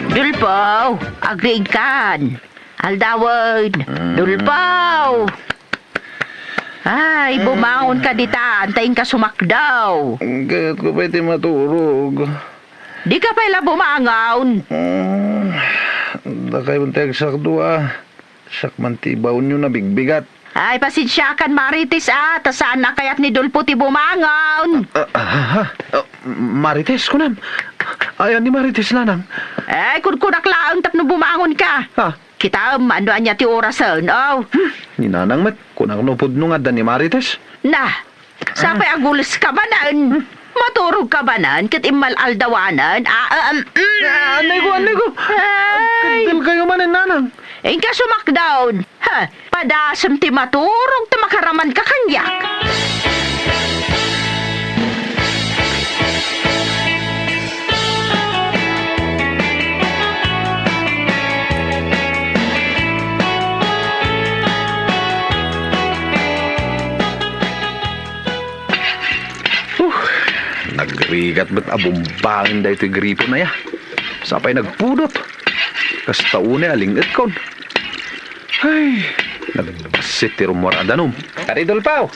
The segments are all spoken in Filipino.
Dulpaw, agreed kan. Aldawon, Dulpaw. Ay, bumangon ka dita, antayin ka sumakdaw. Kahit ko pwede maturog. Di ka pala bumangon. Dakay mong tayag sakdo Sakman tibaw nyo na bigbigat. Ay, pasensyakan Marites tasaan na kayat ni Dulpo ti bumangon. Marites ko nam. Ayan ni Marites lanang. Ay, kunak laang tapno bumangon ka. Ha? Kita, ano anya ti orasan, oh. Ninanang mat, kunang nupod nung adan ni Marites. Nah, sapay agulis ka ba nan? Maturog ka ba nan? Kit imal aldawanan? Anay ko. Ay, Kantil kayo man nanang. ka sumakdown. Ha, padasam ti maturog ti makaraman ka kanyak. Nagrigat ba't abumbangin da ito'y gripo na ya? Sapay nagpudot. Kasta una alingit kon. Ay, nagbasit ti rumor adanum. Karidol paw.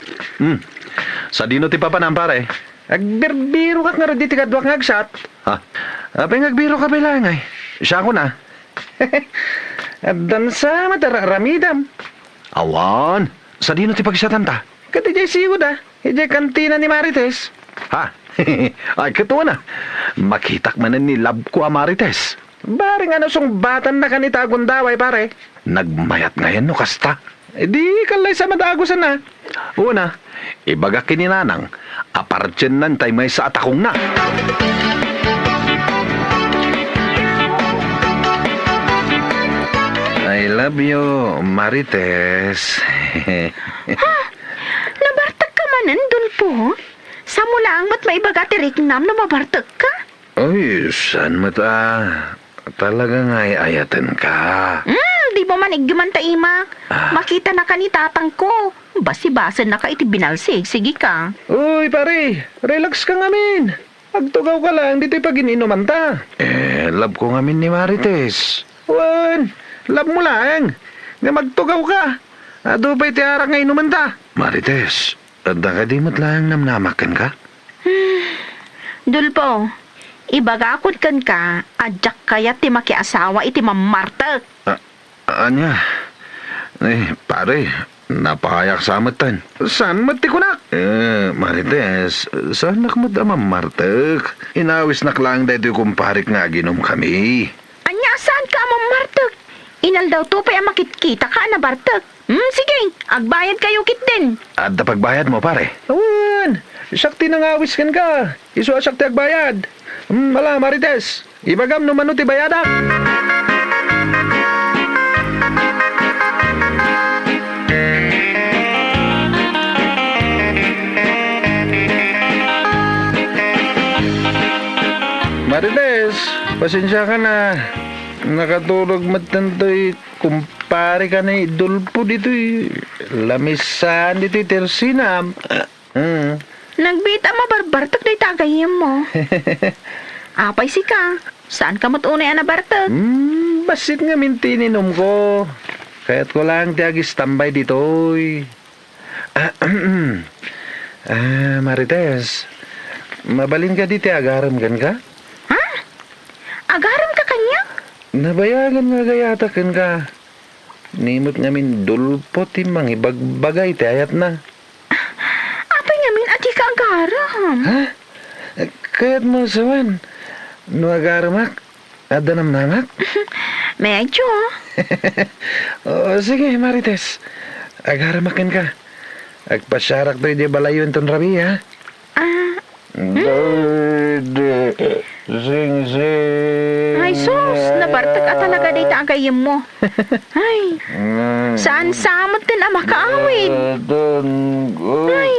Sa dino ti papanam pare. Agbirbiro ka nga rin di ti kadwak ngagsat. Ha? Apay ngagbiro ka bilangay. Siya ko na. Adan sa matararamidam. Awan. Sa dino ti pagsatan ta. Kati jay siyo da. Ijay kantina ni Marites. Ha? Ay, katuwa na. Makitak manan ni lab ko Marites. Baring ano song batan na kanita gundaway pare. Nagmayat ngayon no kasta. Di kalay sa madagusan na. Una, ibaga kininanang. Apartyen nan tay may sa atakong na. I love you, Marites. Nabartag ka manan, Dulpo? Sa mula ang mat maibaga ti Riknam na mabartag ka? Ay, saan mata? Talaga nga ayatan ka. Di mo man igmanta imak. Makita na ka ni tatang ko. Basi-basan na ka iti binalsig. Sige ka. Uy, pare. Relax ka ngamin. Agtugaw ka lang. Dito'y pag-ininuman ta. Love ko ngamin ni Marites. Wan, love mo lang. Nga magtugaw ka. Ado ba'y tiara nga inuman ta? Marites, ada ka di mo't lang namnamakan ka? Dulpo, ibagakod kan ka, adyak kaya ti makiasawa iti mamartag. Anya? Pare, napahayak sa amatan. Saan mati ko nak? Marites, saan nakmat amamartag? Inawis naklang dito kumparik nga ginom kami. Anya, saan ka mamartag? Inal daw to pa makitkita ka na bartag. Sige, agbayad kayo kit din. At pagbayad mo, pare? Awan, sakti nang awis kan ka. Isu sakti agbayad. Mala, Marites, ibagam no manuti bayadak. Marites, pasensya ka na. Nakatulog matantoy kumpare ka na Dulpo dito'y lamisan dito'y tersinam. Nagbita mabarbartag na itagayim mo. Apay si ka. Saan ka matunay na bartag? Basit nga mintininom ko. Kaya't ko lang tiagis tambay dito'y. Marites, mabalin ka dito agaram gan ka? Ha? Agaram ka kanya? Nabayagan nga gayatakan ka. Nimot ngamin Dulpo timang ibagbagay ti ayat na. Apay ngamin ati ka agaram. Ha? Kaya't mo sawan. No agaramak, ada namnamak? Medyo. O sige Marites, agaramakan ka. Agpasyarak to'y di balayon ton rabi ha? Sing. Ay, sus, nabartag at talaga day tagayim mo. Ay, saan samot din ang makaawid? Ay.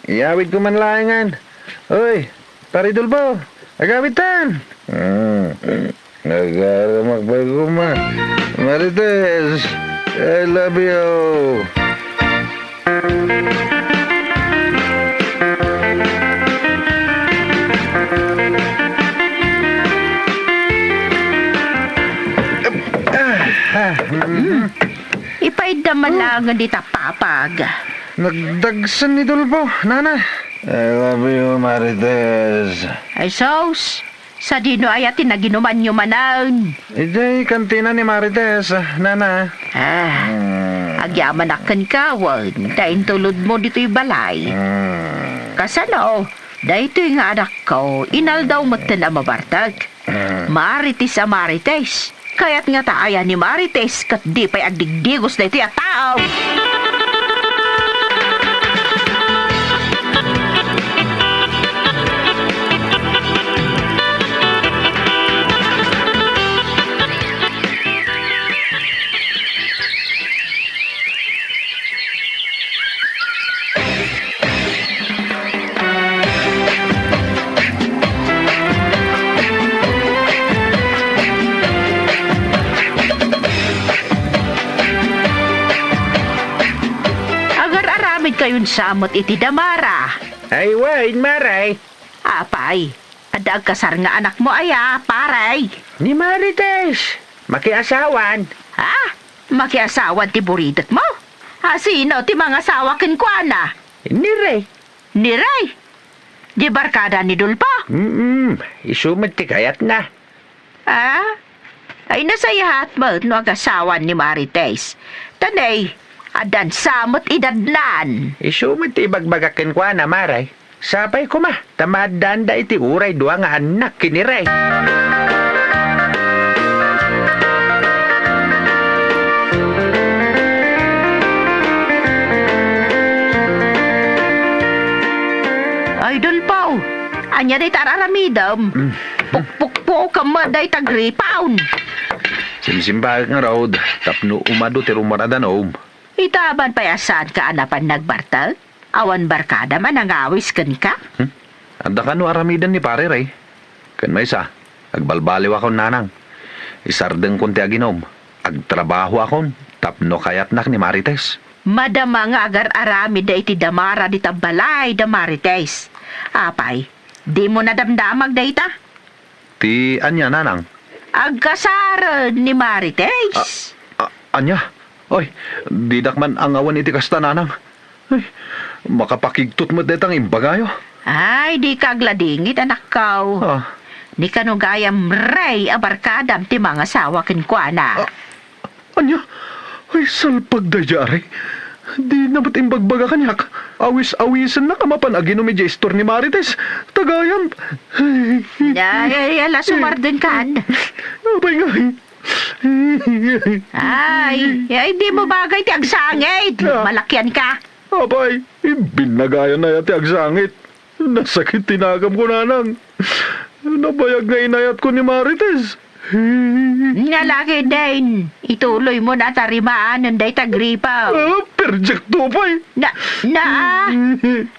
Iawid ko man laingan. Uy, paridulbo, agawitan. Nagaramak ba ko ma? Marites, I love you. man lang di ta papag. Nagdagsan ni Dulpo, nana. I love you, Marites. Ay sos, sa dino ayatin na ginuman nyo manan. Ijay, kantina ni Marites, nana. Agyaman akan kawan, dahin tulod mo dito'y balay. Kasano, dahito nga anak ko, inal daw matan na mabartag. Marites a Marites. Kaya't nga taaya ni Marites, kat di pa'y agdigdigos na ito'y tao. Kayon samot iti damara. Ay, wait, Maray. Apay, adag kasar nga anak mo aya, paray. Ni Marites, makiasawan. Ha? Makiasawan ti buridat mo? Ha, sino ti mga asawa kinkwana? Ni Ray. Ni Ray? Di barkada ni Dulpo? Isumad ti kayat na. Ha? Ay nasayahat mo no agasawan ni Marites. Tanay, adan samot idadlan. Isumad ti bagbagakin kwa na, Maray. Sapay ko ma, tamadaan da iti uray dua nga anak kini Ray. Ay, Dulpo, anya day tararamidam. Pukpukpo ka mo day tagripaon. Simsimbag nga road, tapno umado ti rumaradan. Itaban pa yasan ka anapan nagbartal? Awan barkada man ang awis kan ka? Anda ka no aramidan ni pare Ray. Kan may isa, agbalbaliw akong nanang. Isardeng kon ti aginom. Agtrabaho akong, tapno kayat nak ni Marites. Madama nga agar arami da iti damara di tabalay da Marites. Apay, di mo nadamdamag da ita? Ti anya nanang? Agkasara ni Marites. Anya? Oy, didak man ang awan iti kasta nanang. Ay, makapakigtot mo detang imbagayo. Ay, di kagladingit anak kau. Ni kanugayam Ray abarkadam ti mga sawa kinkwana. Anya? Ay, salpag da jari. Di namat imbagbaga kanyak. Awis-awisan na kamapan aginom medya istor ni Marites. Tagayam. Ay, ala sumardun kan. Abay nga. Ay, di mo bagay ti agsangit. Malakyan ka. Abay, binagayan na yati agsangit. Nasakit tinagam ko nanang. Nabayag na inayat ko ni Marites. Nalaki din. Ituloy mo na tarimaan ng day tagripa. Perjek tupay.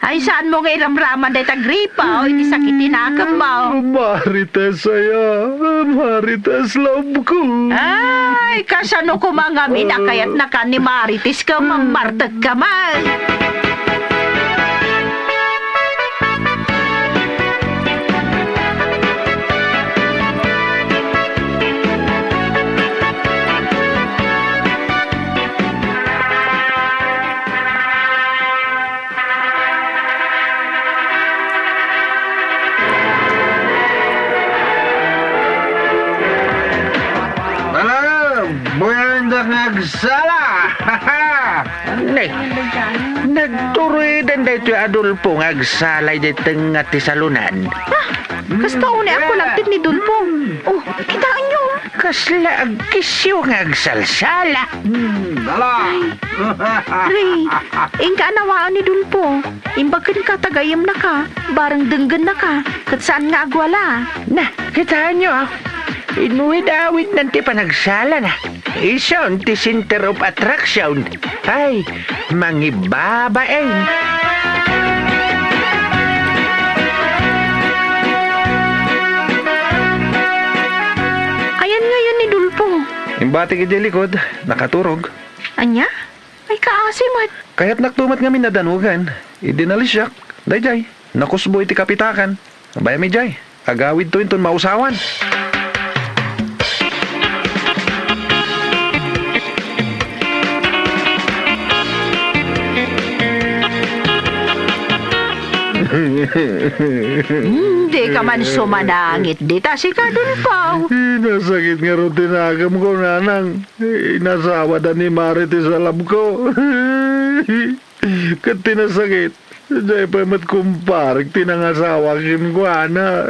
Ay, saan mo nga iramraman day tagripa? O, hindi sakitin akam mo. Marites saya. Marites love ko. Ay, kasano ko mga minakayat na ka ni Marites ka, mamartag ka man. Nagsala! Nay, nagturoy din dito Adolfo ngagsalay dito nga ti salunan. Kasta una ako lagtit ni Dulpo. Oh, kitaan nyo. Kasla agkisyo ngagsalsala. Dala! Ray, ingka anawaan ni Dulpo. Imbagan ka tagayam na ka. Barang denggan na ka. Kat saan nga agwala. Na, kitaan nyo inuwid-awid nanti panagsala na. Ison ti center of attraction. Ay, mangibabaeng. Ayan ngayon ni Dulpo. Imbati ka dyan likod, nakaturog. Anya? Ay kaasimat. Kaya't naktumat nga minadanugan. Idinalisyak. Dayjay, nakusbo iti kapitakan. Abaya mi jay, agawid to inton mausawan. Hindi ka man sumanangit dita si Kadulpaw. Nasakit nga rin tinagam ko, nanang. Inasawa da ni Marites sa lab ko. Kat tinasakit. Dahil pa mat kumparik, tinangasawa kin ko, ana.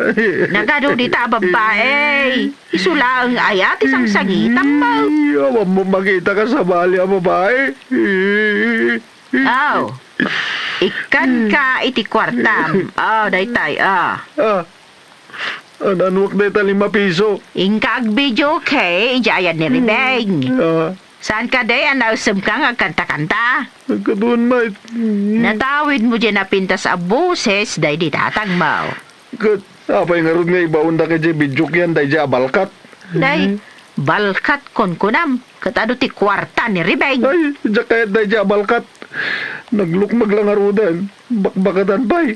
Nagado dita babae. Isula ang ayat isang sagitan mo. Awan mo makita ka sa bali ang babae. Aw, ikan ka iti kwartam. Daytay, Ananwak na ita 5 piso. Ingka ag video kay, ijayan ni Ribeng. Saan ka day, anausam ka nga kanta-kanta? Nagkatuan, mate. Natawid mo dyan na pintas a boses, day di tatang mo. Kat, apay nga rin nga ibaon da ka dyan, bidyok yan, day dyan balkat. Day, balkat kon kunam, katado ti kwarta ni Ribeng. Ay, dyan kaya day dyan balkat. Naglukmag lang arudan, bakbakatan pa'y.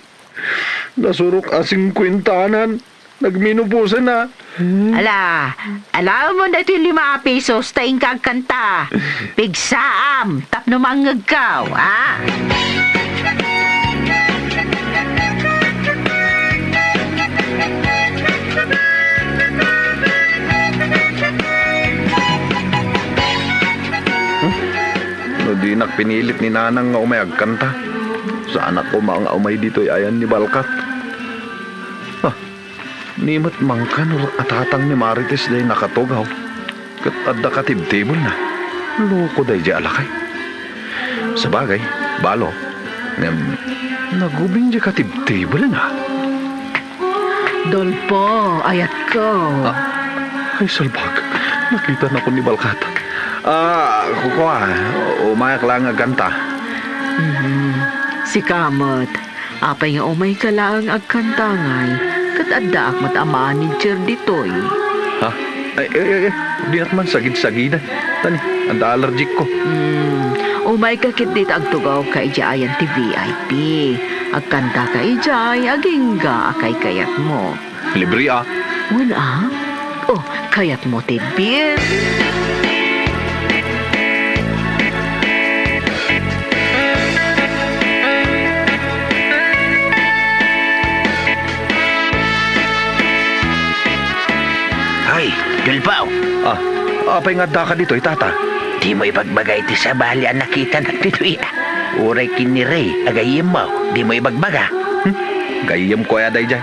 Nasurok asing kwintanan, nagminupusan na. Ala, alam mo na ito 5 pesos, taing kagkanta. Pigsaam, tapno manggagaw, ha? Dinak pinilit ni nanang nga umayag kanta. Sa anak ko mga umay dito'y ayan ni Balkat. Nimot mangkan atatang ni Marites day nakatugaw. Kat adda katibtibol na. Loko day di alakay. Sa bagay, balo. Nagubing di katibtibol na. Dolpo, ayat ko. Ay, salbag. Nakita na ko ni Balkat. Kukuha. Umayak lang nga ganta. Si Kamot, apay nga umay ka lang agkantangay. Kat adda ak matamaan ni Jer ditoy. Ha? Ay. Di naman sagid-sagidan. Tani, anda allergic ko. Umay ka kit dito agtugaw ka ijayan ti VIP. Agkanta ka ijay, agingga akay kayat mo. Libre ah. Wala? Oh, kayat mo ti beer. Hoy, Dulpaw, Apay nga da ka dito, tata. di mo ibagbagay ti sa bali ang nakita ng tituya. Uray kiniray, agayim mo, di mo ibagbaga. Gayam ko ya day dyan.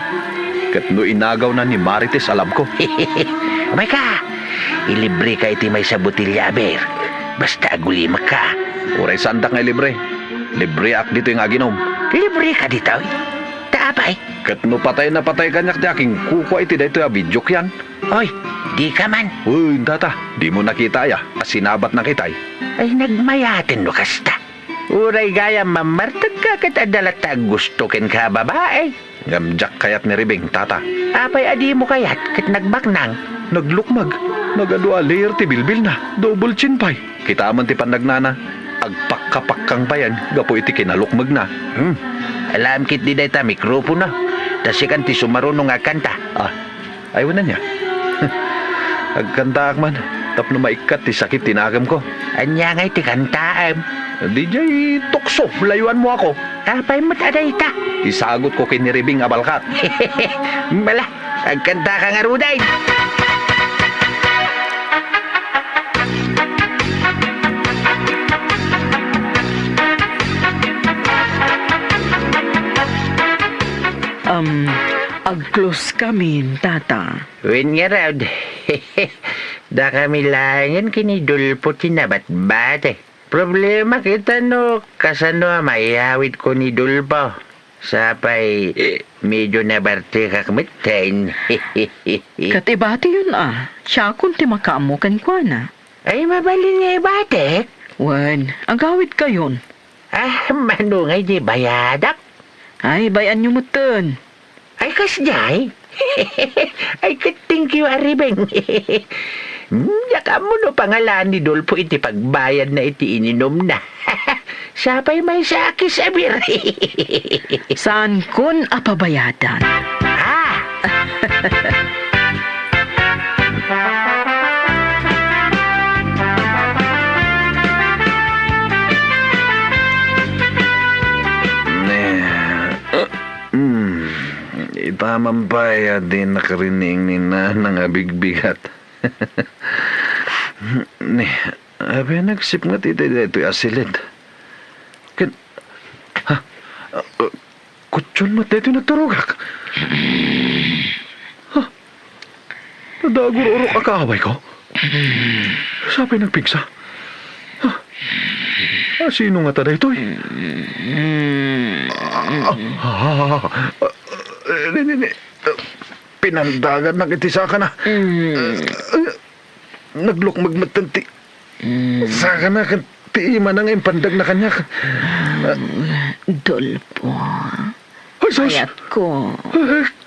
Kat no inagaw na ni Marites alam ko. Umay ka, ilibre ka iti may sa butilya, aber. Basta agulimak ka. Uray sandak nga libre. Libre ak dito yung aginom. Libre ka dito, taapay. Kat no patay na patay kanyak di aking kukuha iti dito ya bidyok yan. Hoy, di ka man. Uy, tata, di mo nakita ya. Sinabat na kitay. Ay nagmayatin no kasta. Uray gaya mamartag ka kat adalata gusto ken ka babae. Ngamjak kayat ni Ribing, tata. Apay adi mo kayat kat nagbaknang. Naglukmag. Nagadua layer ti bilbil na. Double chin pay. Kita man ti pandagnana. Agpakkapakkang pa yan. Gapo iti kinalukmag na. Alam kit di dayta mikropono. Tasikan ti sumarunong nga kanta. Ayaw na niya. Agkanta man. Tapno maikat ti sakit tinagam ko. Anya ngay ti kantaam. Di jay tukso. Layuan mo ako. Apay mo't aday ta. Isagot ko kini Ribing abalkat. Bala, agkanta ka nga ruday. Ag-close kami, tata. Wen nga raw. Da kami langan kinidulpo tinabat-bat. Problema kita no, kasano mayawid ko ni Dulpo. Sapay, medyo nabarte kakmitain. Katibati yun Siya kung ti makaamukan ko na. Ay, mabalin nga ibate. Wan, ang gawid ka yun. Manungay di bayadak. Ay, bayan niyo mo ton. Ay, kasjay. Ay, thank you, Aribeng. Yaka mo no pangalan ni Dolpo iti pagbayad na iti ininom na. Sapay may sakis, abir. Saan kun apabayadan? tamang bayad din nakarining ni Nanang abigbigat. Ni, abi nagsip nga tita dito asilid. Kan, ha, kutsun mo dito nagturugak. Ha, nadaguro-uro kakaway ko. Sabi nagpigsa. Ha, sino nga tada ito eh? Pinandagan ng itisa ka na. Naglukmag matanti. Saka na tiima na ngayon pandag na kanya. Dolpo. Ay, sus! Ayat ko.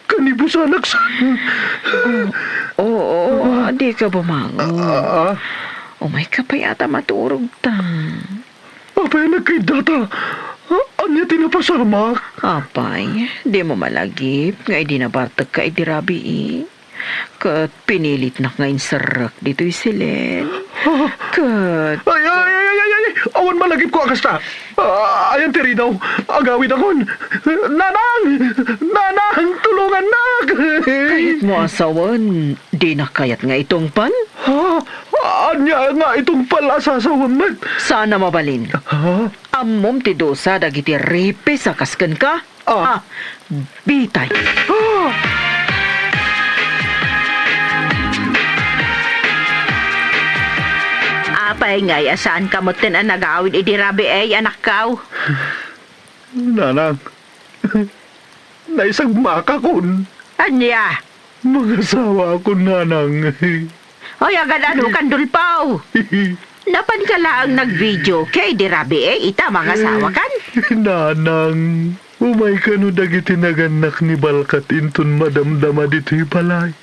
Kanibus anak sa... Oo, di ka bumangon. O may kapayata maturog ta. Apay, nagkidata. Anya tinapasama. Apay, di mo malagip. Nga idinabartag ka idirabi eh. Kat pinilit na ngayon sarak dito'y silen. Kat... Ay! Awan malagip ko akasta. Ayan tiri daw. Agawid akon. Nanang! Nanang! Tulungan nak! Kahit mo asawan, di na kayat nga itong pan? Ha? Anya nga itong palasasawan mat. Sana mabalin. Ha? Amom ti dosa dagiti ripe sa kasken ka? Bitay. Apay nga, saan ka mo ang nagawid idirabi ay anak kaw? Nanang. Naisang makakon. Anya? Mag-asawa ako, nanang. Hoy, agad ano kandulpaw. Napan ka lang nag-video kay dirabi ay ita mga asawa kan? Nanang. Umay ka no dagiti naganak ni Balkat intun madamdama dito'y balay.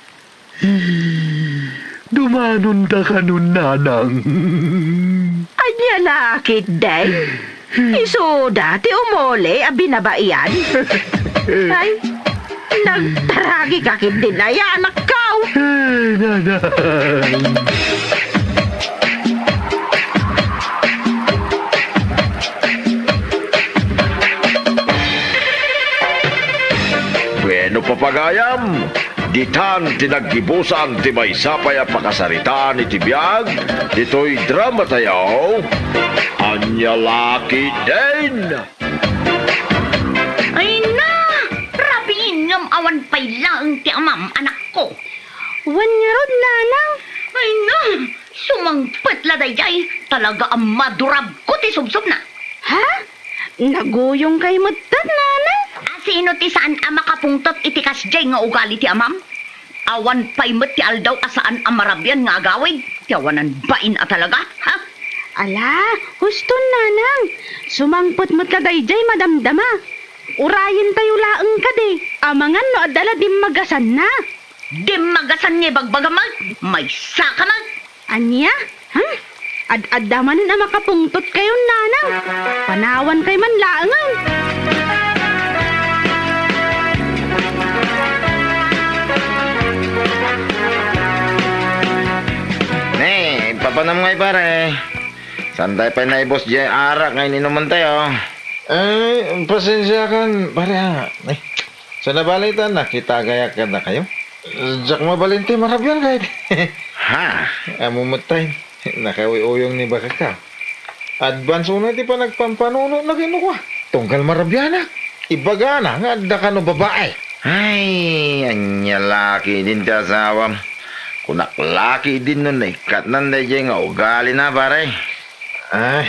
Dumanon da ka nun, nanang. Anya lakit day? Iso dati umole a binabaian. Ay, nagtaragi ka kid din ay anak kaw. Nanang. Bueno papagayam, ditan tinaggibusan ti may sapaya pakasaritaan iti biyag, dito'y drama tayaw, anya laki din. Ay na! Rabiin ngam awan pay lang ti amam anak ko. Wanyarod, nanang. Ay na! Sumangpet la dayjay. Talaga ang madurab ko ti subsob na. Ha? Naguyong kay mutat, nanang. Sino ti saan ang makapungtot iti kasjay nga ugali ti amam? Awan pay met ti aldaw asaan ang marabyan nga agawid. Ti awanan bain a talaga, ha? Ala, huston, nanang. Sumangpot mo't ka dayjay, madamdama. Urayin tayo laeng ka de. Amangan no adala di magasan na. Di magasan niya bagbagamal. May saka na. Anya? Ad-adamanin ang makapungtot kayo, nanang. Panawan kay man laengan. Papanam ngay pare. Santay pa na boss Jay arak ngayon inuman tayo. Ay, pasensya kan, pare ha. Ay, sa nabalitan, nakita gaya ka na kayo? Jack mabalinti, marabyan kahit. Ha? Amumatay, nakawi-uyong ni baka ka. Advance una di pa nagpampanuno na kinuha. Tunggal marabyanak. Ibaga na, nga da ka no babae. Ay, anya laki din ti asawam. Kunak laki din nun eh. Katnan na dyan nga ugali na pare. Ay,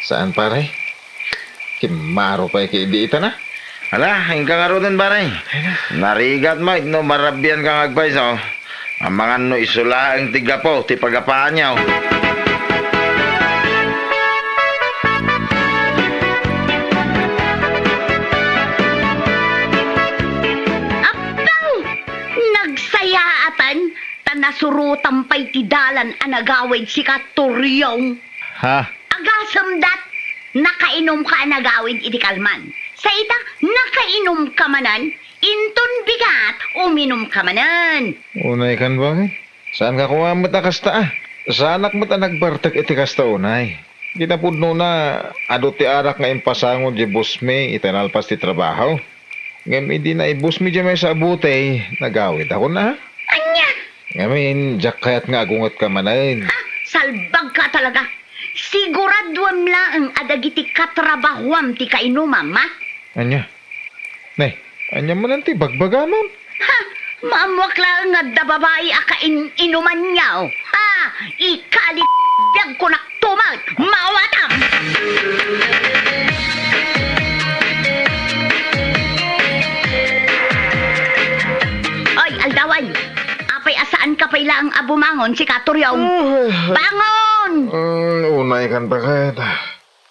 saan pare? Kimaro pa ikidiita na. Hala, hingga nga ron pare. Narigat mo, no marabyan kang agpais oh. Ang mga no isula ang tiga po, ti pagapaan niya oh. Nagsayaatan, tanasurutan pa'y tidalan anagawid si Katuryong. Ha? Agasam dat, nakainom ka anagawid iti kalman. Sa ita, nakainom ka manan, inton bigat, uminom ka manan. Unay kan ba? Saan ka kumamot na kasta ah? Sa anak mo't nagbartag iti kasta unay. Ginapudno na ado ti arak nga impasangod di busme itanalpas ti trabaho. Ngam hindi na ibus mi dyan may sa abutay. Nagawid ako na. Anya! Ngamin, jak kayat nga agungot ka manan. Ha? Salbag ka talaga. Siguraduam lang adagiti katrabahuam ti kainumam, ha? Anya? Nay, anya mo nanti bagbagamon. Ha? Maamuak lang nga da babae inuman niya, oh. Ha? Ikalit ko naktumal. Mawatam! Oy, Aldawan. Apay asaan ka pa ang abumangon si Katuryong? Bangon! Unay kan bakit?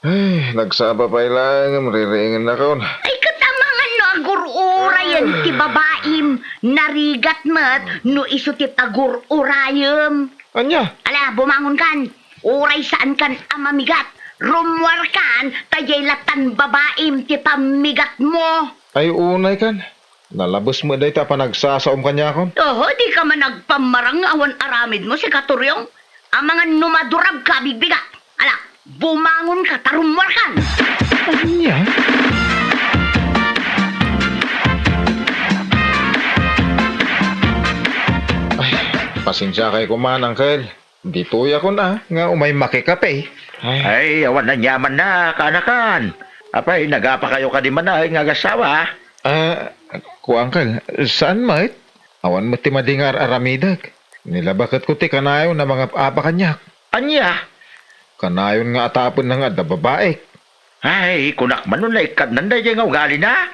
Ay, nagsaba pa ilang, maririingin na ko. Ay, katamangan no agur-urayan ti babaim. Narigat mat no iso ti agur-urayam. Anya? Ala, bumangon kan. Uray saan kan amamigat. Rumwar kan, tajay latan babaim ti pamigat mo. Ay, unay kan. Nalabos mo dahi ta pa nagsasaom kanya ako. Oh, di ka man nagpamarang awan aramid mo si Katuryong. Ang mga numadurag ka bigbigat. Ala, bumangon ka, tarumwar kan. Anya? Ay, pasensya kay kuman, Uncle. Dito ko na, nga umay makikape. Ay, Ay, awan na nyaman na, kanakan. Apay, nagapa kayo ka di man na, nga gasawa. Uncle, saan mait? Awan mo ti madingar aramidag. Nilabakat ko ti kanayon na mga apa kanyak. Anya? Kanayon nga atapon na nga da babae. Ay, kunak man nun na ikat nanday nga ugali na.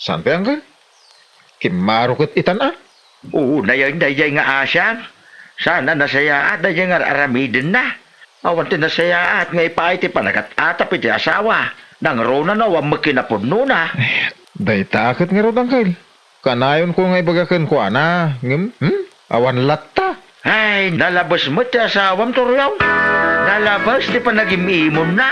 Saan pa, Uncle? Kimarukot itan ah. Oo, nayan nga asyan. Sana nasaya at dayang nga aramidin na. Awan ti nasaya at nga ipay ti panagat atap iti asawa. Nang rona na wang makinapod na. Day takot nga ron, Uncle. Kanayon ko nga ibagakan ko ana. Awan latta. Ay, nalabas mo ti asawam turyaw. Nalabas ti panagimimon na.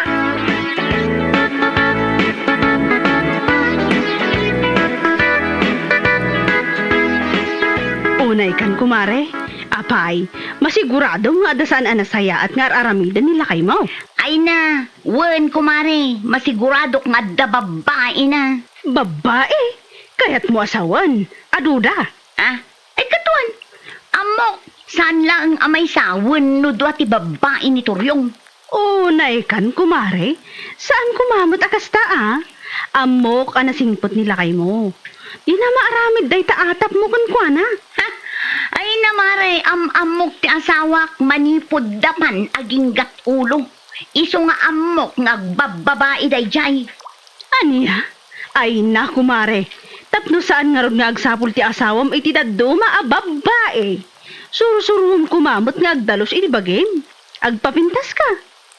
Unay kan kumare. Apay, masigurado nga adasan anasaya at nga aramidan nila kay mo. Ay na, wen kumare, masigurado nga da babae na. Babae, kaya't mo asawan. Aduda. Ah, ay katuan. Amok, saan lang ang amay sawan no doa ti babae ni Turyong? Unay kan kumare. Saan kumamot akasta Amok anasingpot nila kay mo. Di na maaramid day taatap mo kun kuana. Ha? Ay namare, amok ti asawak manipod dapan aging gat ulo. Iso nga amok nga bababae day jay. Aniya? Ay na kumare. Tapno saan nga ron nga agsapul ti asawam iti daduma babae. Surusurum kumamot nga agdalos iti bagim. Agpapintas ka.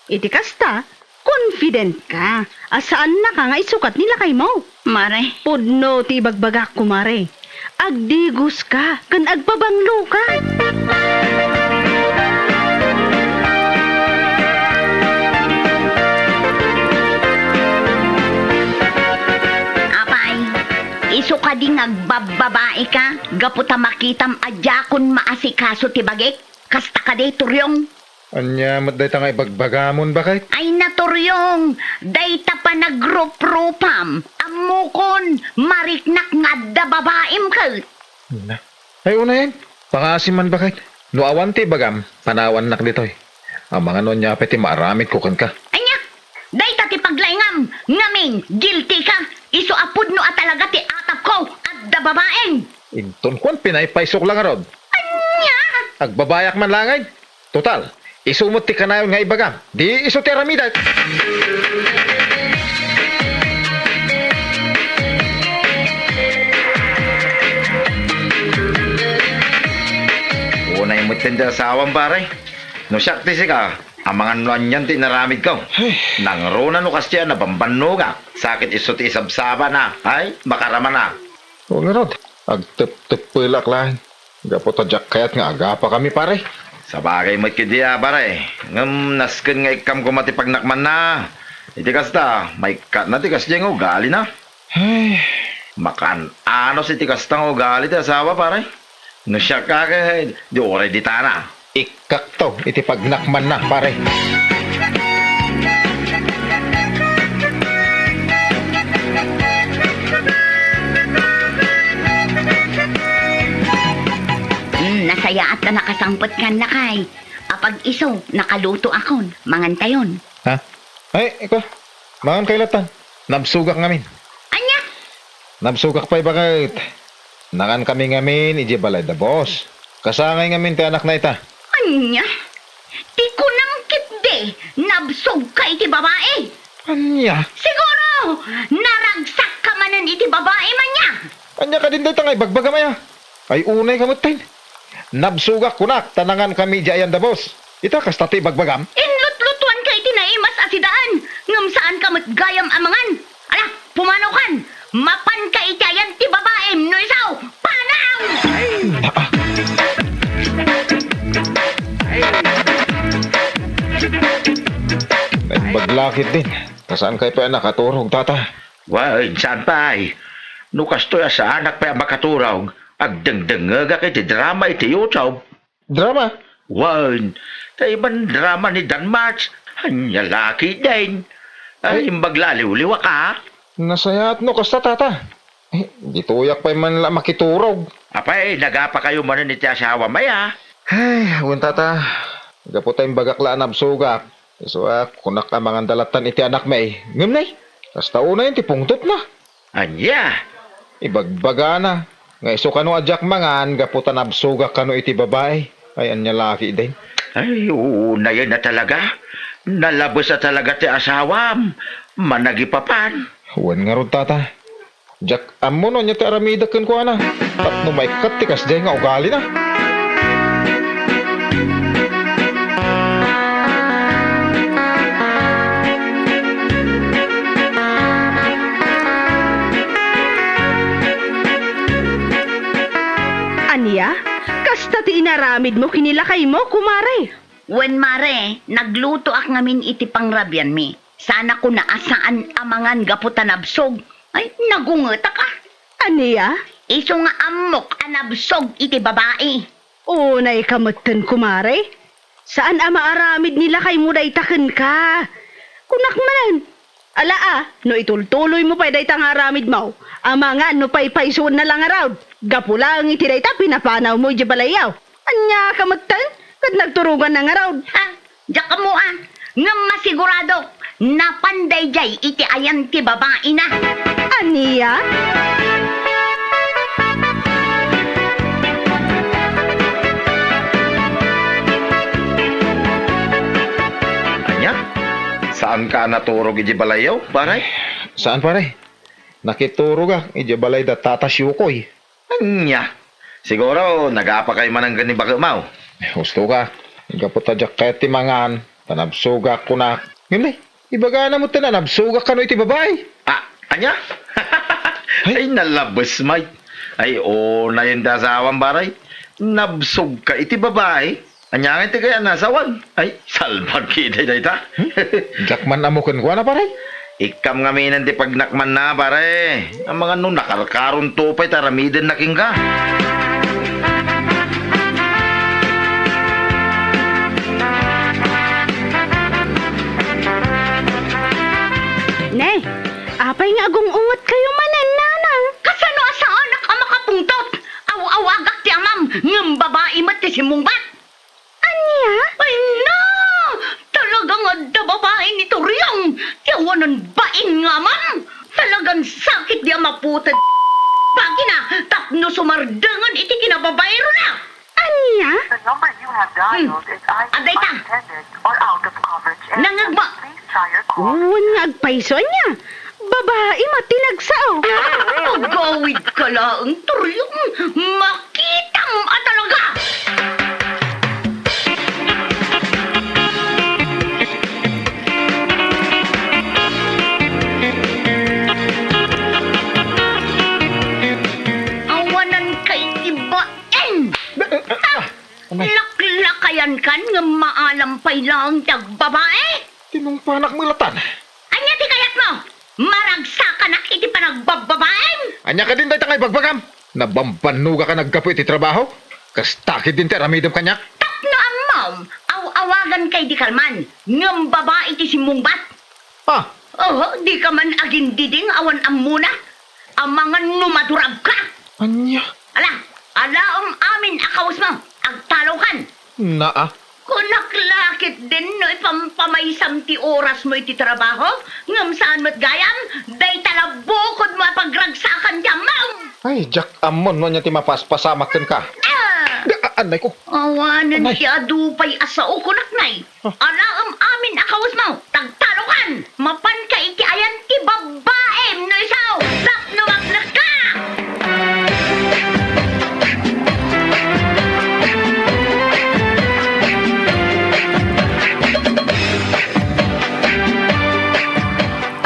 Iti kasta, confident ka. Asaan na ka nga isukat nila kay mo. Mare, Pudno ti bagbagak kumare. Agdigos ka, kan agpabanglo ka. apay, iso ka di ngagbababae ka, gaputa makitam adyakon maasikaso ti bagik, kasta ka di Turyong. Anya, matday ta nga ibagbagamon bakit? Ay naturyong, dayta pa nagrup-rupam, amukon, mariknak nga da babaim ka. Na. Ay, una yan. Pangasiman bakit? No awan ti bagam, panawan nak ditoy. Ang mga nun niya peti maaramit kukan ka. Anya, dayta ti paglaingam, ngamin, guilty ka, iso apud no atalaga ti atap ko, at da babaeng. Inton kwan, pinaypaisok lang arod. Anya, Agbabayak man langay. Total, isumot ti kanayon nga ibagam. Di iso ti aramidag. Unay mo tinda sa awang pare. No siyak ti sika, ang mga nuan yan ti naramid ko. Nang rona no kasya na bambanno ka. Sakit iso ti isabsaba na. Ay, makarama na. O nga rod, agtep-tep pilak lang. Gapot adyak kayat nga agapa kami pare. Sa bagay mo kidiya pare. Ngam nasken nga ikam ko matipagnakman na. Iti kasta, may kat na ti kasya nga ugali na. Ay, Makan ano si ti kasta nga ugali ti asawa pare. No siya ka di oray di tana. ikak to, iti pagnakman na pare. Kaya at na nakasampot ka na kay. Apag iso, nakaluto akon. Mangantayon. Ha? Ay, ikaw. Mangan kay latan. Nabsugak ngamin. Anya? Nabsugak pa'y bakit? Nakan kami ngamin, iji balay da boss. Kasangay ngamin ti anak na ita. Anya? Di ko namkit de. Nabsog ka iti babae. Anya? Siguro, naragsak ka manan iti babae man niya. Anya ka din day tangay, bagbaga maya. Ay unay kamutin. Nabsugak kunak, tanangan kami jayan da boss. Ita kastati bagbagam. Inlut-lutuan ka iti naimas asidaan. Ngam saan ka matgayam amangan. Ala, pumanaw kan. Mapan ka itayan ti babae. No isaw, panaw! Nagbaglakit din. Kasaan kay pa nakaturog tata? Well, saan pa ay? Nukas to ya sa anak pa makaturog. Agdengdengaga kay ti drama iti YouTube. Drama? Well, tayo man drama ni Dan March. Hanya laki din. Ay, maglaliw-liwa ka. Nasayat no kasta tata. Gituyak pa man la makiturog. Apay, nagapa kayo man ni ti asawa maya. Ay, awin tata. Gapot tayong bagakla nabsugak. So, kunak ka mga dalatan iti anak may. Ngam nay. Kasta una yun, tipungtot na. Anya. Ibagbaga na. Nga iso kano adyak mangan, gaputan nabsugak kano iti babae. Ay, anya laki din. Ay, una yan na talaga. Nalabos na talaga ti asawam. Managipapan. Huwan nga ron tata. Jak amo no niya ti aramidakan ko ana. Tapno may katikas dyan nga ugali na. Anya? Kasta ti inaramid mo kinilakay mo, kumare. Wen mare, nagluto ak ngamin iti pangrabyan mi. Sana ko naasaan amangan gaputan absog. Ay, nagungetak ah. Anya? Iso nga amok anabsog iti babae. Unay kamutan, kumare. Saan ama aramid nila kay mo daytaken ka? Kunak manan. Ala no itultuloy mo pa'y daytang aramid mo. Amangan no pa'y paisuon na lang araw. Gapulang iti dayta pinapanaw mo iti balayaw. Anya kamutan? Kat nagturugan ng araw. Ha? Diyak mo ah. Ngam masigurado, napanday jay iti ayan ti babae na. Aniya? Anya? Saan ka naturog iti balayaw, paray? Saan pare? Nakiturog ah. Ija balay da tata siyukoy. Anya? Siguro, nagapa kayo man ang gani bagamaw. Gusto ka. Gapot adyak kaya ti mangan. Tanabsugak kunak. Ngam ibaga na mo tanabsugak kano iti babae. Ah, anya? Ay, nalabas, may. Ay, na yun da asawang baray. Nabsog ka iti babae. Anya nga iti kaya nasawan. Ay, salbag kita ita. Jakman amukan ko na pare. Ikam nga minan di pagnakman na, pare. Ang mga nun nakarkaron tupay taramiden na kingga. Ne, apay nga agong ungot kayo manan, nanang. Kasano asaan ka makapungtot? Aw-awagak ti amam, ngam babae mat ti simungbat. Anya? Ay na! Talagang adda babae ni Toriang. Tiyawanan bain nga man. Talagang sakit di amaputad. Pagi na, tapno sumardangan iti kinababayro na. Anya? The number you have dialed is either Aday ta. unattended or out of coverage area. Nangagba. Please try your call. Uwan nga agpaiso niya. Babae matinagsao. Pagawid ka lang, Toriang. Makitang talaga. Awanan kay ibain. Laklakayan kan nga maalampay lang tag babae. Tinong panak mulatan. Anya ti kayat mo? Maragsakan na iti panagbababaen. Anya ka din day tangay bagbagam. Nabambanuga ka naggapo iti trabaho. Kastakid din ti aramidam kanyak. Tapno ang mom, awagan kay di kalman. Ngam babae ti simungbat. Ah, Oh, di ka man agin diding awan ang muna. Amangan numadurag ka. anya. Ala, amin akawas mo. agtalokan. Naa. Kung naklakit din no, ipampamaysam ti oras mo iti trabaho, ngam saan mo't gayam, day talabukod mo pagragsakan di amaw. Ay, Jack Amon mo niya ti mapaspasamak ka. Anay ko. Awanan Amay. ti adupay asao ko naknay. Alaam amin akawas mo, tagtalokan. Mapan ka iti ayan ti babaem no isaw. Tapno maglak ka!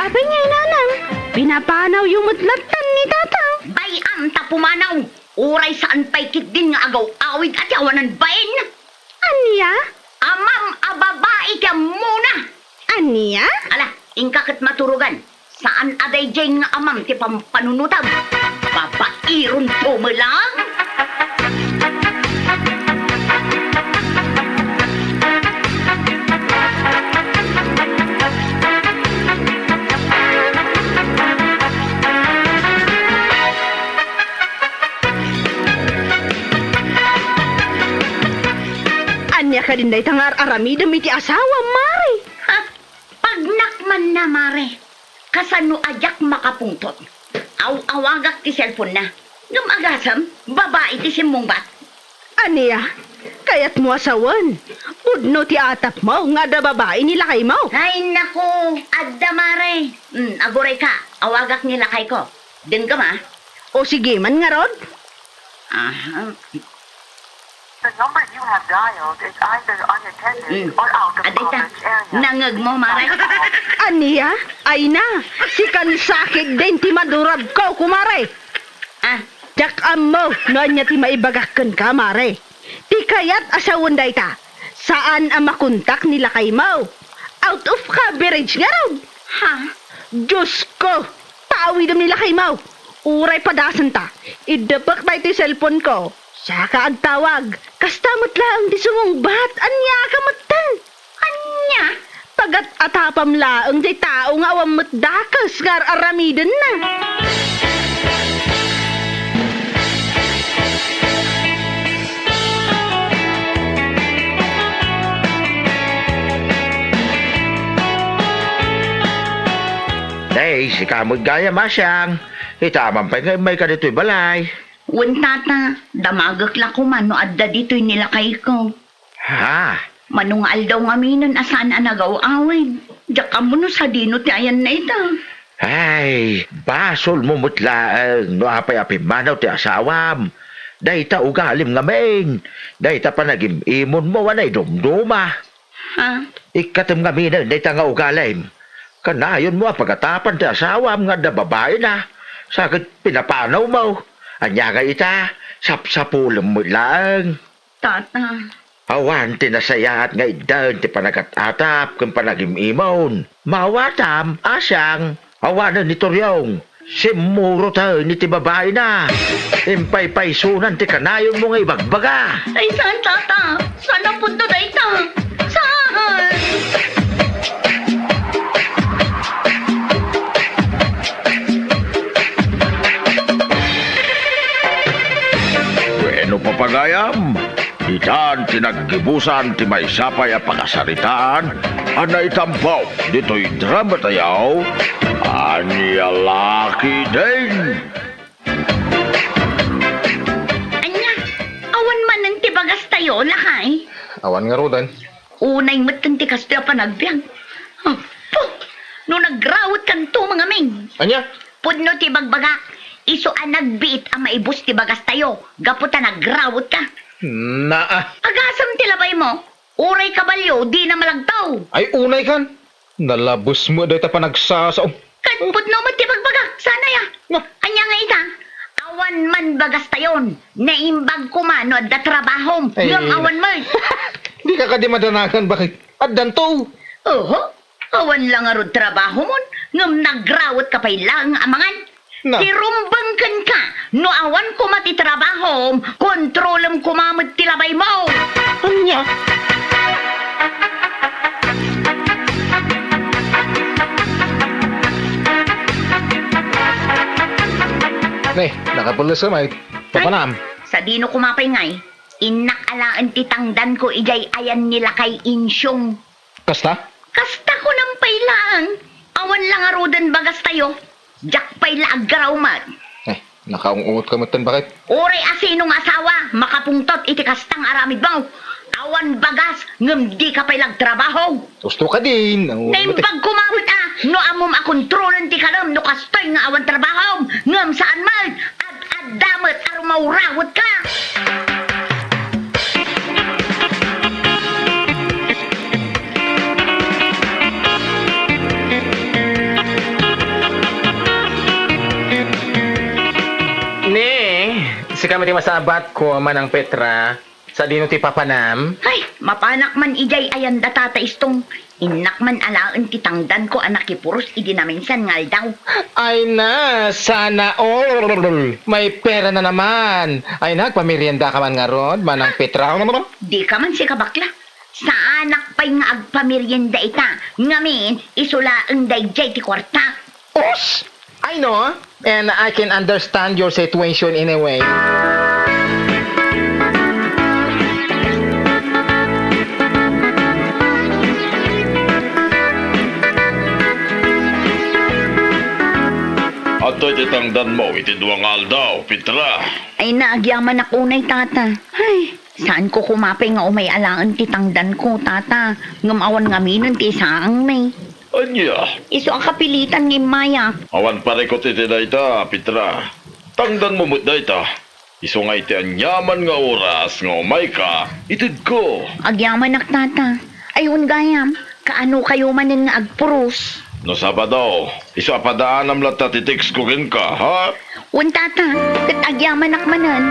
Abay nga nanang, pinapanaw yung mutlatan ni tatang. Bayam ta pumanaw. Uray saan pa'y kit din nga agaw awid at yawanan bain. Anya? Amam ababae ka muna. Anya? Ala, ingkakit maturugan. Saan aday jay nga amam ti pampanunutab? Papairon to mo lang? Anya ka din day tangar aramida mi ti asawa, Mari. Ha? Pagnakman na, mare. Kasano ajak makapungtot. Aw-awagak ti cellphone na. Gumagasam, babae ti simbongbat. Anya? Kayat mo asawan. Pudno ti atap mo, nga da babae nila kay mo. Ay, naku, adda mare. Aguray ka, awagak nila kay ko. Din ka ma? O sige man nga rod. Aha. The number you have dialed is either unattended or out of Aday ta, coverage area. nangag mo, mare. Anya? Ay na, si kansakit din ti madurab ko, kumare. Ah, Jak mo, no anya ti maibagakan ka, Mare. Ti kayat asawan day ta. Saan ang makontak nila kay mo? Out of coverage nga raw. ha? Diyos ko, paawid nila kay mo. Uray padasan ta. Idapak ba iti cellphone ko? Saka agtawag. Kastamot lang ti sumong bat. Anya ka matan. Anya? Pagat atapam laang di tao nga awam matdakas ngar aramiden na. Day, si kamod gaya masyang. Itaman pa nga may kanito'y balay. Tata, damagak lang ko man no adda dito'y nilakay ko. Ha? Manungal daw nga minon asaan anagaw awid. Diyak mo no sa dino ti ayan na ito. Ay, basol mo mutlaang. No apay-apay manaw ti asawam. Day ta ugalim nga main. Day ta panagim imon mo wanay dumduma. Ha? Ikatam nga minan, day ta nga ugalim. Kanayon mo pagkatapan ti asawam nga da babae na. Sakit pinapanaw mo. Anya nga ita, sapsapulam mo lang. Tata, Awan tinasayat nga idan ti panagat-atap kung panagim-imon. Mawatam, asyang, awanan ni Toryong. Simuro ta ni ti babae na. Impay-paysunan ti kanayon mo nga ibagbaga. ay saan tata? Saan ang punto na ito? Saan? Bueno papagayam, itan tinaggibusan ti may sapay a pakasaritaan, anay tampaw dito'y drama tayaw, anya laki din. Anya, awan man ng tibagas tayo, lakay. Awan nga rodan. Unay matang tikas tayo panagbiang. Oh, po, no nagrawat kan to mga ming. Anya? Pudno ti bagbaga, iso ang nagbiit ang maibus ti bagas tayo. Gaputa nagrawat ka. Naa. Agasam ti labay mo. Uray kabalyo, di na malagtaw. Ay, unay kan. Nalabos mo day ta panagsasaw. Kat pudno mo ti bagbaga, sana ya. No. Anya nga ita, awan man bagas tayon. Naimbag ko man, no, da trabahom. Ay. Yung awan mo. Di ka kadi madanagan bakit? At danto. Oho, awan lang arod trabaho mo. Ngam nagrawat ka pa'y lang amangan. Na. Tirumbangkan ka. No awan ko mati trabaho, kontrolam kumamad tilabay mo. Anya? Nay, nakapulis ka may. Papanam. Sa dino kumapay ngay. Inakalaan titangdan ko ijay ayan nila kay Insyong. Kasta? Kasta ko ng pailaan. Awan lang arudan bagas tayo. Jak pay laag man. Nakaungot ka matan bakit? Oray asinong asawa, makapungtot iti kastang aramid mo. Awan bagas, ngem di ka pay trabaho. Gusto ka din. Naimbag kumawit no amom akontrolan ti kalam, no kastoy nga awan trabaho. Ngem saan man, ad damat arumaurawot ka. Si kami ti masabat ko manang Petra sa dino ti papanam. Ay, mapanak man ijay ayan datata istong. Inak man alaan ti tangdan ko anak ipuros idi na minsan ngal daw. Ay na, sana all. May pera na naman. Ay na, pamirienda ka man nga ron, manang Petra. Di ka man si kabakla. Sa anak pa'y nga agpamiryenda ita. Ngamin, isula ang dayjay ti kwarta. Os! I know, and I can understand your situation in a way. Ato'y titangdan mo, itiduang aldaw, Petra. Ay naagyaman ako nay tata. Ay, saan ko kumapay nga umay alaan ti tangdan ko tata. Ngamawan ngaminan ti saang may. Anya, Iso ang kapilitan ni Maya. awan pare ko iti dayta, Petra. Tangdan mo mo't dayta. Iso nga iti anyaman nga oras nga umay ka, itid ko. Agyaman ak tata. Ayun gayam, kaano kayo manin nga agpuros. No Sabado, iso apadaanam lang tatitiks ko rin ka, ha? Un tata, kat agyaman ak manan.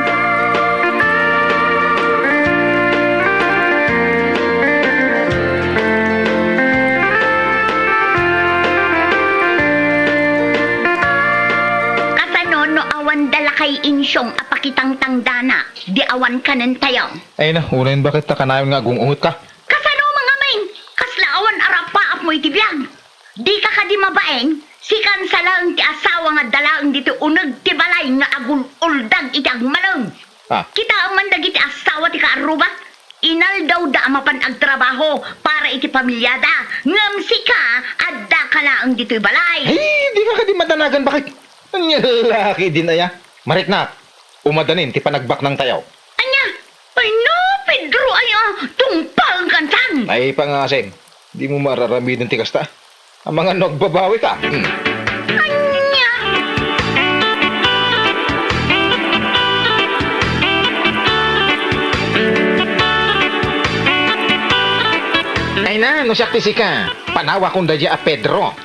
Kasano no awan dala kay Insyong apakitang tangdana, di awan ka ng tayo. Ay na, unahin bakit ta kanayon nga gungungot ka? Kasano mga main? Kasla awan arapa ap mo itibiyag. Di ka ka di mabaeng, si kansalang ti asawa nga dalaang dito unag ti balay nga agun uldag iti agmalong. Ah. Kita ang mandag iti asawa ti kaaruba. Inal daw da mapan agtrabaho para iti pamilyada. Ngam si ka, adda ka laang dito'y balay. Ay, di ka di madanagan bakit? Ang lalaki din aya. Marik na, umadanin ti panagbak ng tayaw. Anya, ay no, Pedro ay tumpang kansan. Ay, pangasing, di mo mararamid ng tikasta. Ang mga nagbabawi ka. Anya. Ay na, no siya si ka. Panawa kong dadya a Pedro.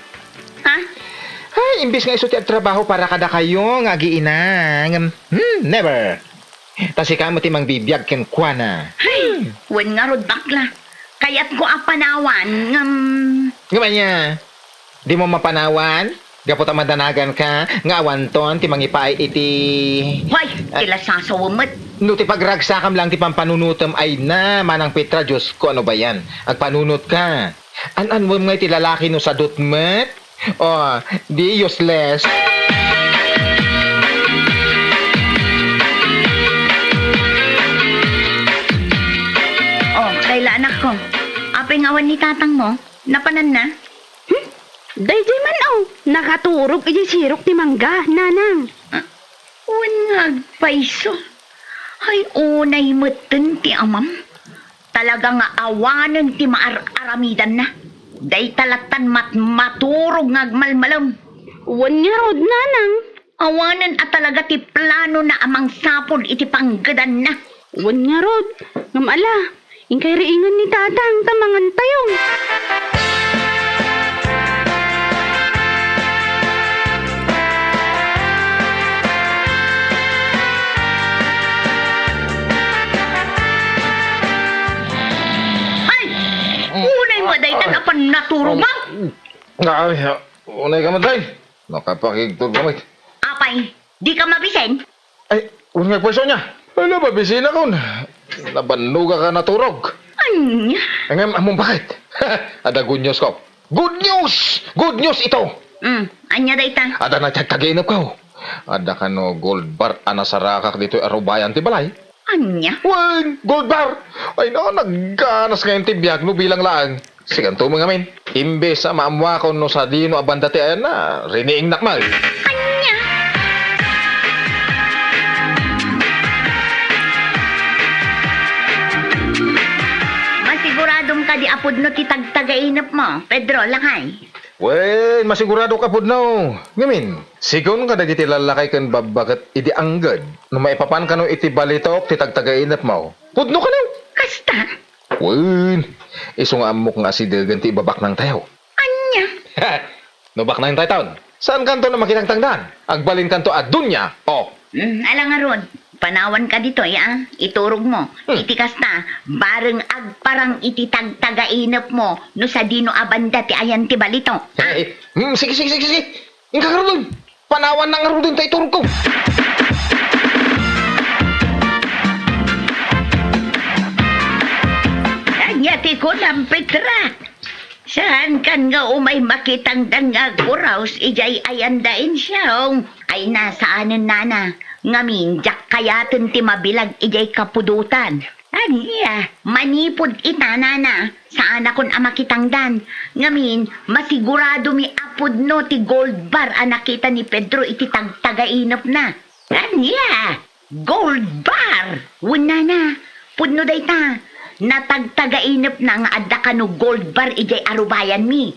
Ha? Ay, imbis nga iso ti trabaho para kada kayo nga giinang. Never. Tasi ka mo ti mang bibiyag ken kuana. Ay, wen nga rod bakla. Kaya't ko apanawan ngam... Ngumanya, di mo mapanawan? Gapot ang madanagan ka, nga awanton, ti mangipay iti... Hoy, tila sasawamot. No, ti pagragsakam lang ti pampanunutom ay na, manang Petra, Diyos ko, ano ba yan? Agpanunot ka. An mo nga ti lalaki no sa dutmet? O, di useless. Oh, kaila anak ko. Apay ngawan ni tatang mo, napanan na. Dayjay man nakaturog iti sirok ti mangga, nanang. Wen nga agpaiso. Ay, unay meten ti amam. Talaga nga awanan ti aramidan na. Day talatan maturog nga agmalmalam. Wan nga rod, nanang. Awanan at talaga ti plano na amang sapod iti panggadan na. Wan nga rod. Ngam ala, ingkay riingan ni tatang tamangan tayong. Ay! Unay mo day talapan naturog mo. Ay, unay ka matay. Nakapakigtog gamit. Apay, di ka mabisen? Ay, unay pwesto niya. Ano ba, bisina ko? Nabanuga ka naturog. Anya? Ang among bakit? Ada good news ko. Good news! Good news ito! Anya day ta? Ada na tiyagkaginap ko. Ada ka no gold bar anasarakak dito arubayan ti balay. Anya? Wan, gold bar! Ay no, nagganas ngayon tibiyag no bilang laang. Siganto mga min. Imbes sa maamwa ko no sa dino abandati ayan na, riniing nakmal. Anya? Masiguradong ka di apod no titagtagainap mo, Pedro, lakay. Wen, masigurado ka pud no. Ngamin, sigon ka dagiti lalakay kan babagat idi anggad. No maipapan ka no iti balitok ti tagtagainap mo. Pudno ka no. Kasta? Wen, iso nga amok nga si Delgan ti ibabak ng tayo. Anya? No bak na yung taon. Saan kanto na makitang tangdan? Agbalin kanto at dunya. Oh, Alang nga ron, panawan ka dito, ya? Iturog mo. Itikas na, bareng agparang ititagtagainap mo no sa dino abanda ti ayan ti balito. Sige. Ingka ka rin. Panawan na nga rin tayo turog ko. Anya ti ko lang, Petra. Saan kan nga umay makitang dangag uraws ijay ayandain siyong ay nasaanan nana. Ngamin, jak kayatin ti mabilag ijay kapudutan. Anya, manipod ita nana. Saan akon amakitang dan. Ngamin, masigurado mi apod no ti gold bar ang nakita ni Pedro iti tagtagainap na. Anya, gold bar. Wala na, pudno day ta. Natagtagainap na nga adda ka no gold bar ijay arubayan mi.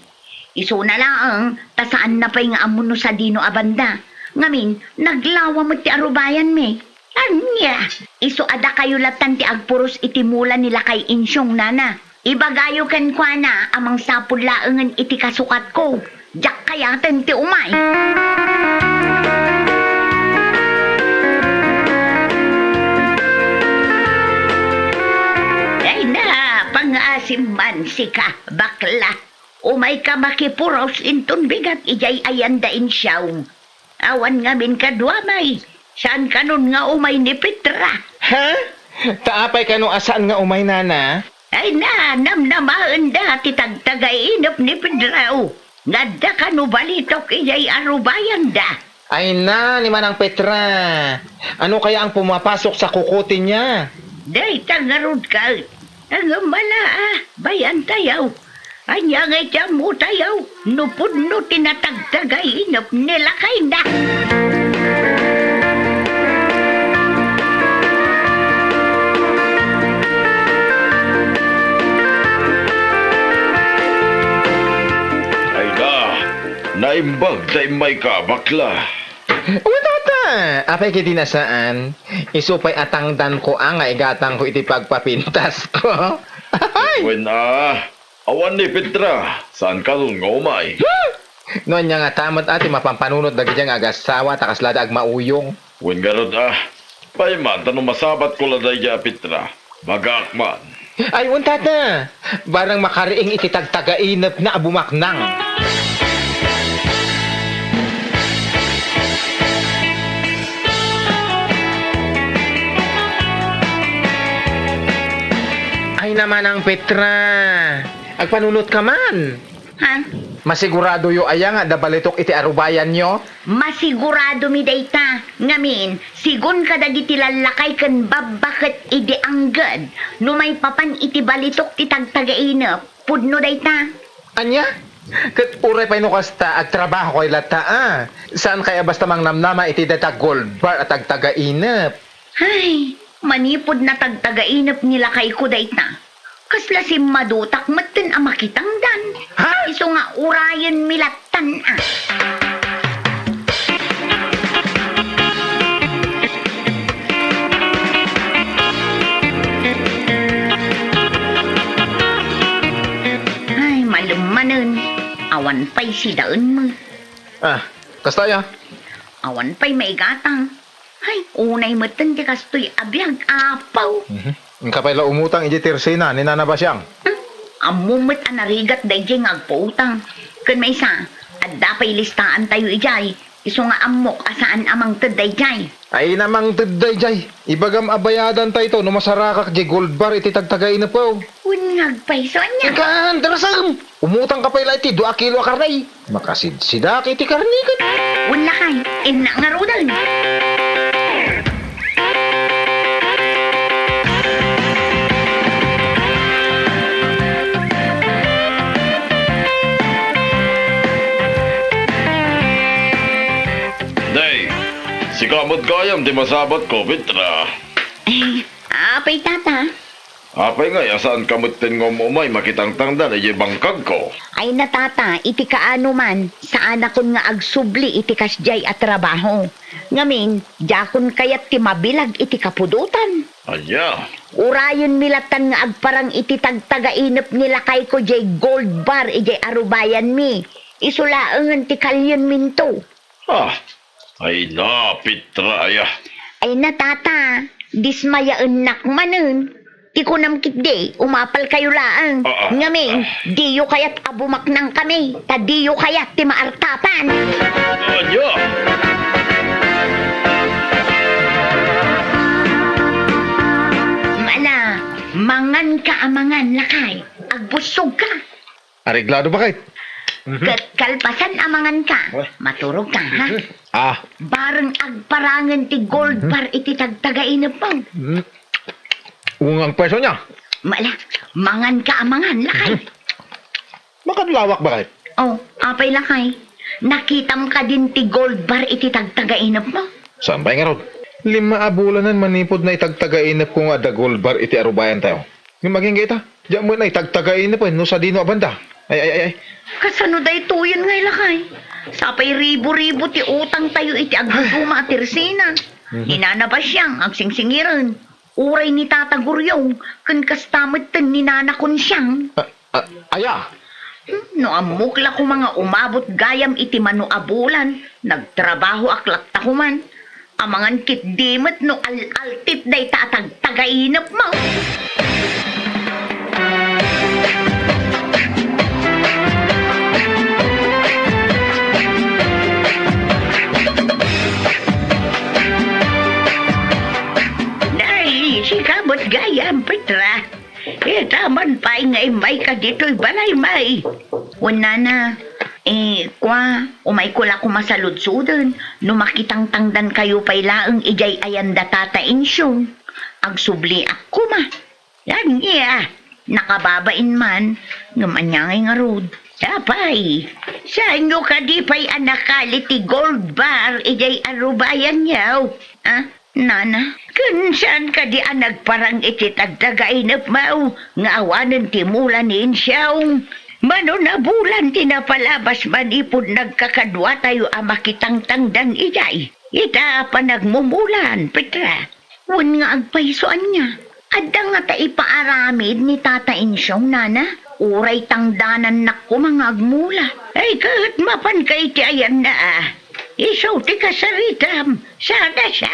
Iso na lang, tasaan na pa'y nga amuno sa dino abanda. Ngamin, naglawa mo ti arubayan mi. Anya, iso ada kayo latan ti agpuros itimula nila kay insyong nana. Ibagayo kan kwa na amang sapul laengan iti kasukat ko. Jak kayaten ti umay. Ay na, pang-asim man si ka, bakla. Umay ka makipuros inton bigat ijay ayandain siyaw. Awan nga min kadwamay. Saan ka nun nga umay ni Petra? Ha? Taapay ka no asaan nga umay nana? Ay na, namnamaan da ti tagtagainap ni Pedra. Nadda ka no balitok ijay arubayan da. Ay na, ni Manang Petra. Ano kaya ang pumapasok sa kukutin niya? Day tangarod ka. Ang mala bayan tayaw. Anya ngay tiyan mo tayaw. Nupod no tinatagtagainap nila kay na. Ay na, naimbag daimay ka, bakla. Wala ta. Apay kiti nasaan. Isupay atangdan ko ang igatang ko iti pagpapintas ko. Ay! Wen awan ni Petra, saan ka nun nga umay? Noon niya nga tamot ati mapampanunot dagi diyang agasawa takaslada ag mauyong. Wen garod payman, tanong masabat ko laday ja Petra. Magakman. Ay, unta na. Barang makariing iti tagtagainap na abumaknang. Ay naman ang Petra. Agpanunot ka man. Ha? Masigurado yo aya nga dabalitok iti arubayan nyo. Masigurado mi dayta. Ngamin, sigun ka dagiti lalakay kan babaket idi anggad. Numay papan iti balitok ti tagtagainap. Pudno dayta. Anya? Kat uray pa inukasta ag trabaho ko'y lata Saan kaya basta mang namnama iti data gold bar at agtagainap? Ay, manipod na tagtagainap nila kay ko dayta. Kasla si madutak maten ang makitangdan. Ha? Iso nga urayan milatan Ay, malumanon. Awan pa'y si daon mo. Kastaya? Awan pa'y maigatang. Ay, unay maten di kastoy abiyag apaw. Ang kapay la umutang iti tirsina ni Nana Basyang. Amumit ang narigat dayjay nga agpautang. Kun may isa, at dapay listaan tayo ijay. Iso nga amok asaan amang tadayjay. Ay namang tidday jay. Ibagam abayadan tayo ito no masarakak di gold bar iti tagtagay na po. Unag paiso niya. Ikan, darasam! Umutang kapay la iti 2 kilo karnay. Makasidsidak iti karnikat. Wala kay, ina nga rodan. Si kamot gayam di masabat ko, Petra. Apay tata. Apay nga, saan kamot tingom umay makitang tangdan ay bangkag ko. Ay natata, iti kaano man, saan akon nga agsubli iti kasjay at trabaho. Ngamin, jakon kayat ti mabilag iti kapudutan. Anya, Urayon milatan nga agparang iti tagtagainep nila kay ko jay gold bar ijay arubayan mi. Isulaangan ti kalyon minto. ay na, Petra, aya. Ay natata, dismayaan nakmanen. Ti kunam kitde, umapal kayo laang. Ngamin, diyo kayat abumaknang kami. Ta diyo kayat ti maartapan. Anya, Mana, mangan ka amangan lakay. Agbusog ka. Areglado ba kahit? Kalpasan amangan ka. Maturog ka, ha? Bareng agparangan ti gold bar iti tagtagainap mo. Ungang peso niya. Mala, mangan ka amangan lakay. Makanlawak ba kahit? Oh, apay lakay. Nakitam ka din ti gold bar iti tagtagainap mo. Saan ba nga ron? 5 abulanan manipod na itagtagainap ko nga da gold bar iti arubayan tayo. Yung maging kita, diyan mo na itagtagainap no sa dino abanda. Ay. Kasano day tuyon ngay lakay? Sapay ribo-ribo ti utang tayo iti agduduma at tirsina. Hinanabas siyang agsingsingiran. Uray ni Tata Guryong, kan kastamad tan ni Nana kon siyang. Aya! No amukla ko mga umabot gayam iti mano abulan, nagtrabaho aklak takuman. Amangan kit dimet no al-altit day tatag-tagainap mo. Dahil si kabot gayam, Petra. Taman pa ngay may ka dito'y balay may. Una na, umay ko la kumasaludsudan, no makitang tangdan kayo pa'y laang ijay ayanda tatain siyong. Agsubli ako ma. Yan iya, nakababain man, ngamanyangay nga rod. Tapay, saan nyo ka di pa'y anakali ti gold bar ijay arubayan yaw? Nana, saan ka di nagparang iti tagtagainap mau, nga awanan ti mula ni insyawng. Mano na bulan tinapalabas manipod nagkakadwa tayo makitang tangdan ijay. Ita pa nagmumulan, Petra. Wan nga agpaisoan niya. Adda nga ta ipaaramid ni Tata Insyong, Nana. Uray tangdanan na ko mga agmula. Ay kahit mapan kay ti ayan na Isaw ti kasaritam. Sana siya.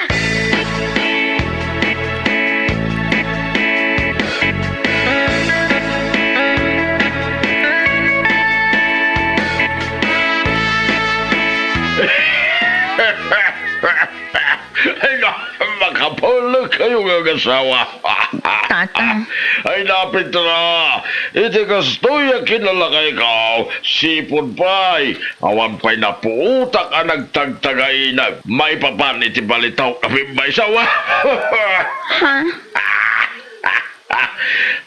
Ay na, makapulog kayo ng asawa. Tata. Ay na, Petra. Iti kastoy kinala kay ikaw. Sipon pa'y. Awan pa'y napuutak ang nagtagtagainag. May papan iti balitaw kami may sawa. Ha?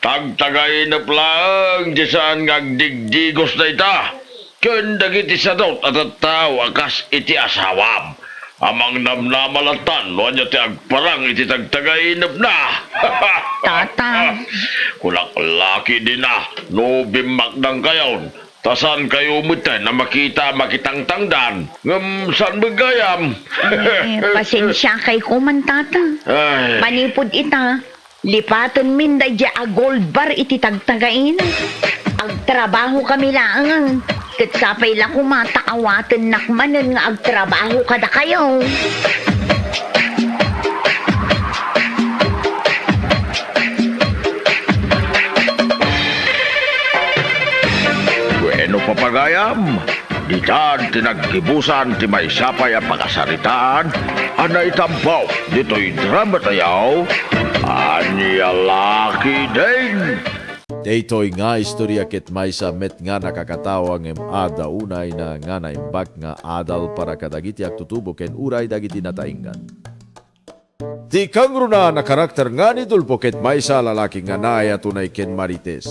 Tagtagainap lang. Di saan ngagdigdigos na ita. Kundag iti sadot at tao akas iti asawam. Amang namnamalatan, no anya ti agparang iti tagtagainap na. Tata. Kulak-laki din na, no bimakdang kayon. Tasan kayo umutay na makitang tangdan. Ngam, saan magayam? Pasensya kay kuman, Tata. Ay, Manipod ita, lipatan min da dya a gold bar iti tagtagain. Agtrabaho kami lang. Katsapay lang kumataawatan nakmanan nga agtrabaho kada kayo. bueno papagayam. Ditan tinagkibusan ti may sapay ang pagkasaritaan. Anay tampaw, dito'y drama tayaw. Anya laki din. Daytoy nga istorya ket maysa met nga nakakatawa ngem ada unay na nga naimbak nga adal para kadagiti agtutubo ken uray dagiti natainggan. Ti kangruna na karakter nga ni Dulpo ket maysa lalaki nga naaya tunay ken marites.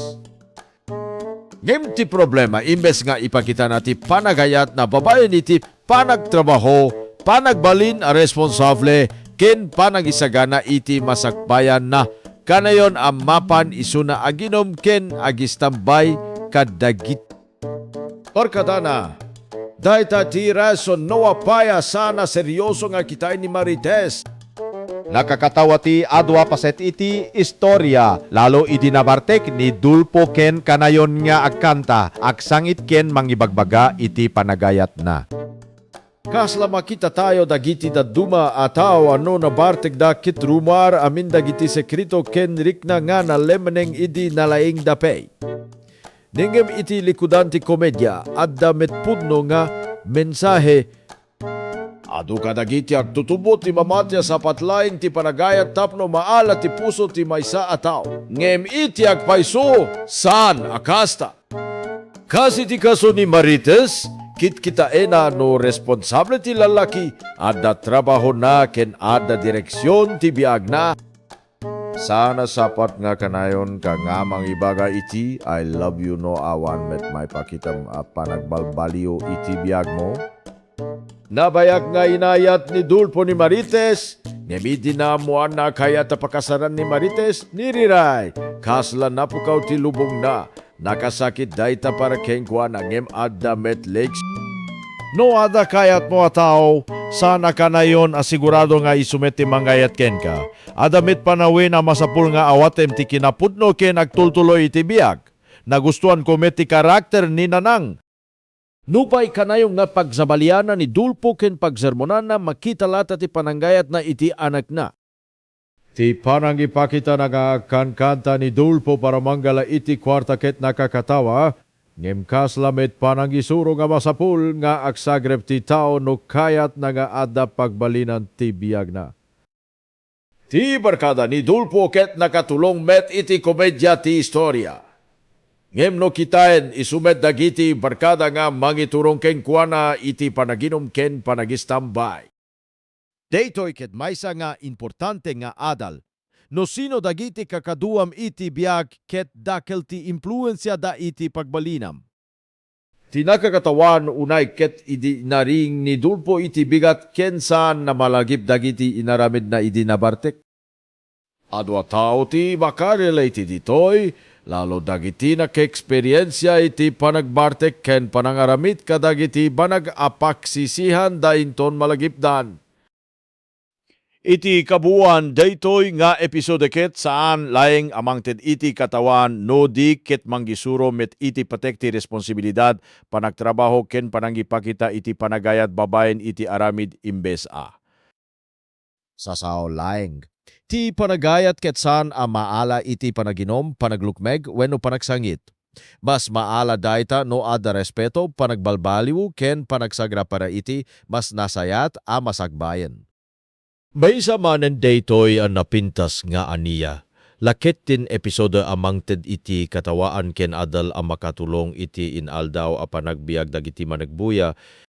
Ngem ti problema imbes nga ipakita na ti panagayat na babae ni ti panagtrabaho panagbalin a responsable ken panagisagana iti masakbayan na kanayon ang mapan isuna aginom ken agistambay kadagit. Barkadana, dahita ti rason no apaya sana seryoso nga kitain ni Marites. Nakakatawa ti adwa paset iti istorya, lalo idinabartek ni Dulpo ken kanayon nga agkanta, aksangit ken mangibagbaga iti panagayat na. Kasla makita tayo dagiti daduma ataw ano na bartek da kit rumar amin dagiti sekrito ken rikna nga na lemeneng idi nalaing dapay. Ningem iti likudan ti komedya adda met pudno nga mensahe. Adu kadagiti agtutubot ti mamatya sa patlain ti panagayat tapno maala ti puso ti maysa ataw. Ngem iti agpaiso saan akasta. Kasi ti kaso ni Marites, kit kita ena no responsable ti lalaki adda trabaho na ken adda direksyon ti biag na. Sana sapat nga kanayon ka nga ibaga iti I love you no awan met may pakitam panagbalbaliw iti biag mo. Nabayak nga inayat ni Dulpo ni Marites, ngemidi na muan na kaya tapakasaran ni Marites, niriray, kasla na pukaw ti lubong na, nakasakit dayta para kengkwa na ngem adda met legs. No ada kayat mo atao, sana ka na yon asigurado nga isumet ti mangayat ken ka. Adamit panawin na masapul nga awatem ti kinapudno ken agtultuloy iti biag. Nagustuhan ko met ti karakter ni Nanang. Nupay kanayong nga pagsabaliana ni Dulpo ken pagsermonan na makita lata ti pananggayat na iti anak na. Ti panang ipakita nga kankanta ni Dulpo para manggala iti kwarta ket nakakatawa, ngem kaslamet panang isuro nga masapul nga agsagrep ti tao no kayat na nga adda pagbalinan ti biyag na. Ti barkada ni Dulpo ket nakatulong met iti komedya ti istorya. Ngem no kitaen isumet dagiti barkada nga mangiturong ken kuana iti panaginom ken panagistambay. Daytoy ket maysa nga importante nga adal. No sino dagiti kakaduam iti biag ket dakel ti impluensya da iti pagbalinam. Tinakakatawan unay ket idi naring ni Dulpo iti bigat ken saan na malagip dagiti inaramid na idi nabartek. Adwa tao ti makarelate ditoy, lalo dagiti naka-eksperyensya iti panagbartek ken panangaramit kadagiti banag-apaksisihan dainton malagipdan. Iti kabuuan daytoy nga episode ket saan laeng amangted iti katawan no di ket manggisuro met iti patek ti responsibilidad panagtrabaho ken panangipakita iti panagayat babaen iti aramid imbes a. Sasao laeng. Ti panagayat ket saan a maala iti panaginom, panaglukmeg, wenno panagsangit. Mas maala dayta no ada respeto, panagbalbaliw, ken panagsagra para iti, mas nasayat a masagbayen. Baysa manen daytoy ang napintas nga aniya. Lakit tin episode amangted iti katawaan ken adal ang makatulong iti inaldaw a panagbiag dagiti managbuya,